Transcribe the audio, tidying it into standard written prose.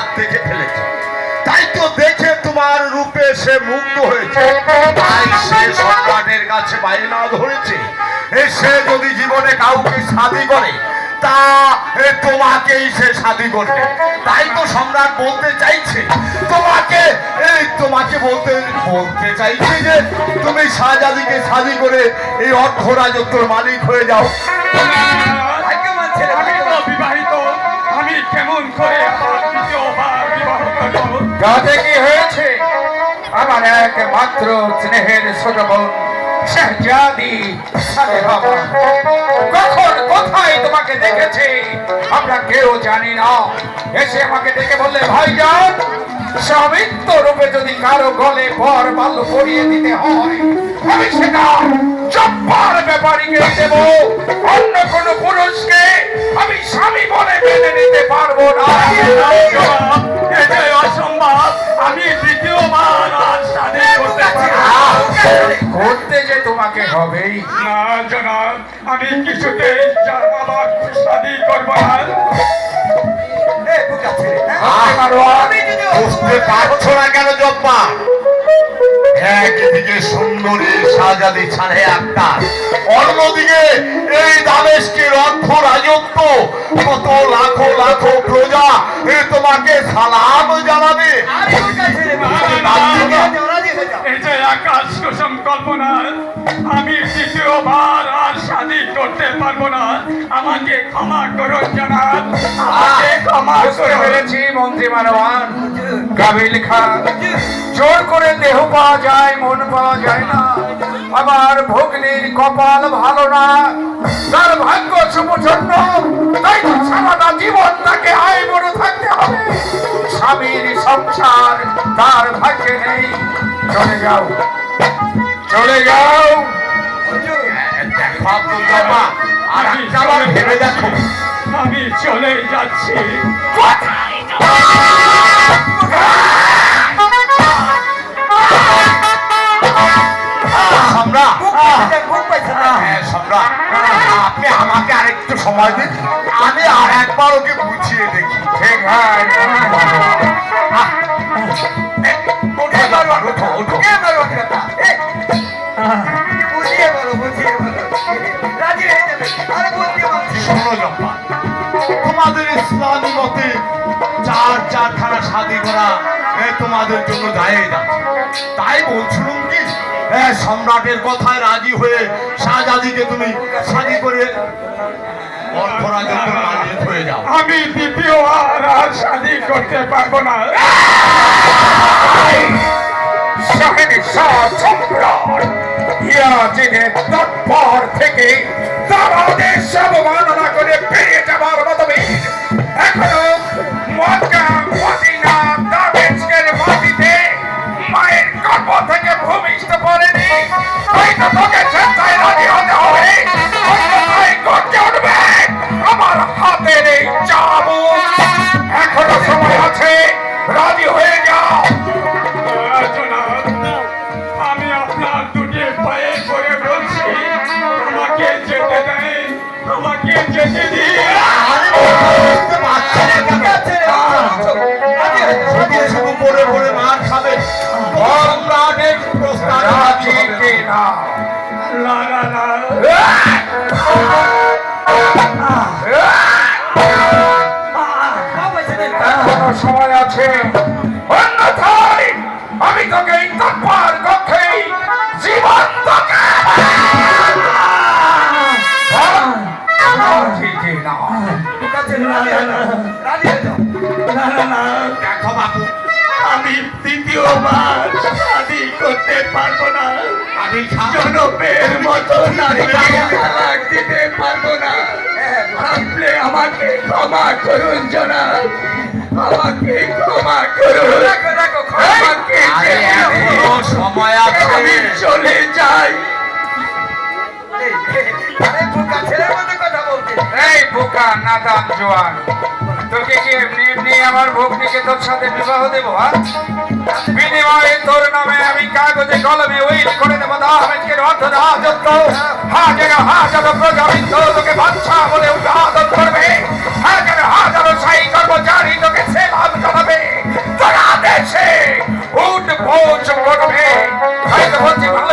হাত দেখে ফেলেছে, তাই তো দেখে তোমার রূপে সে মুগ্ধ হয়েছে, তাই সে সম্রাটের কাছে বায়না ধরেছে সে যদি জীবনে কাউকে শাদী করে তা তোমাকেই সে শাদী করবে। তাই তো সম্রাট বলতে চাইছে তোমাকে, তোমাকে বলতে চাইছে যে তুমি শাহজাদিকে শাদী করে এই অর্ধ রাজত্বের মালিক হয়ে যাও। বিবাহিত, আমি কেমন করে তাতে কি হয়েছে? আমার একমাত্র স্নেহের ছোট বোন শাহজাদি কখন কোথায় তোমাকে দেখেছে আমরা কেউ জানি না। এসে আমাকে দেখে বললে ভাইজান, স্বামিত্ব রূপে যদি কারো গলে পর বাল্য পরিয়ে দিতে হয় আমি সেটা জব্বার ব্যাপারীকে দেব, অন্য কোন পুরুষকে আমি স্বামী বলে মেনে নিতে পারবো না। অসম্ভব, আমি দ্বিতীয়বার আর শাদী করতে যে তোমাকে হবেই। না জনাব, আমি কিছুতেই যার বাবার শাদী করব না। বুঝতে পারছো না কেন জব্বা? একদিকে সুন্দরী শাহজাদি ছাড়ে একটা, অন্যদিকে এই দামেস্কের অর্ধ রাজত্ব, কত লাখো লাখো প্রজা তোমাকে সালাম জানাবে। এই যে আকাশ কুসুম কল্পনা, আমি দ্বিতীয়বার আর শাদী করতে পারবো না। আমাকে ক্ষমা করুন জনাব, আমাকে ক্ষমা করে ফেলেছি মন্ত্রী মানবান কাবিল খান। জোর করে দেহ পাওয়া যায়, মন পাওয়া যায় না। আমার ভগ্নির কপাল ভালো না, তার ভাগ্য সুপ্রসন্ন, তাই তো সারাটা জীবন তাকে আয় মনে থাকতে হবে। স্বামীর সংসার তার ভাগ্যে নেই। চলে যাও, চলে যাও। দেখো আব্দুল জব্বার, আর একটা বার ভেবে দেখো। আমি চলে যাচ্ছি। আপনি আমাকে আরেকটু সময় দিন, আমি আর একবার ওকে বুঝিয়ে দেখি। ঠিক ভাই, ওঠো ওঠো। শোনো জব্বা, তোমাদের ইসলামী মতে চার চারখানা শাদী করা তোমাদের জন্য জায়েজ আছে। তাই বলছিলাম কি সম্রাটের কথায় রাজি হয়ে শাহজাদিকে তুমি শাদী করে অর্থরাজত্বের মালিক হয়ে যাও। আমি দ্বিতীয় আর শাদী করতে পারবো না। তৎপর থেকে তাদের অবমাননা করে বেরিয়ে যাবার মতো এখনো মক্কা মদিনা দামেস্কের মাটিতে মায়ের গর্ভ থেকে ভূমিষ্ঠ করেনি। হয়তো তোকে চিন্তায় রাজি হতে হবে, অন্যথায় করতে উঠবে আমার হাতের এই চাবুক। এখনো সময় আছে, রাজি হয়ে যাও। আমি আপনার দুটি পায়ে করে বলছি, আমাকে যেতে দেন, আমাকে যেতে দিন। শুধু পড়ে পড়ে মার খাবে। সম্রাটের প্রস্তাব রাজি কিনা? না না না, এখনো সময় আছে, অন্যথায় আমি তোকে এই তৎপর কক্ষেই জীবন্ত দেখো বাবু, আমি দ্বিতীয়বার শাদী করতে পারবো না। আমি জনপের মতো নারীকে তালাক দিতে পারবো না। আপনি আমাকে ক্ষমা করুন জনাব, আমাকে ক্ষমা করুন। আমাকে এখনো সময় আছে। আমি চলে যাই। এই বোকা নাদান জোয়ান, তোকে কি এমনি এমনি আমার ভগ্নিকে তোর সাথে বিবাহ দেবো? বিনিময়ে তোর নামে আমি কাগজে কলমে উইল করে দেবো দামেস্কের অর্ধ রাজত্ব। হাজারো হাজারো প্রজাবৃন্দ তোকে বাদশা বলে উদ্বোধন করবে, হাজারো হাজারো শাহী কর্মচারী তোকে সেলাম জানাবে। বলছি ভালো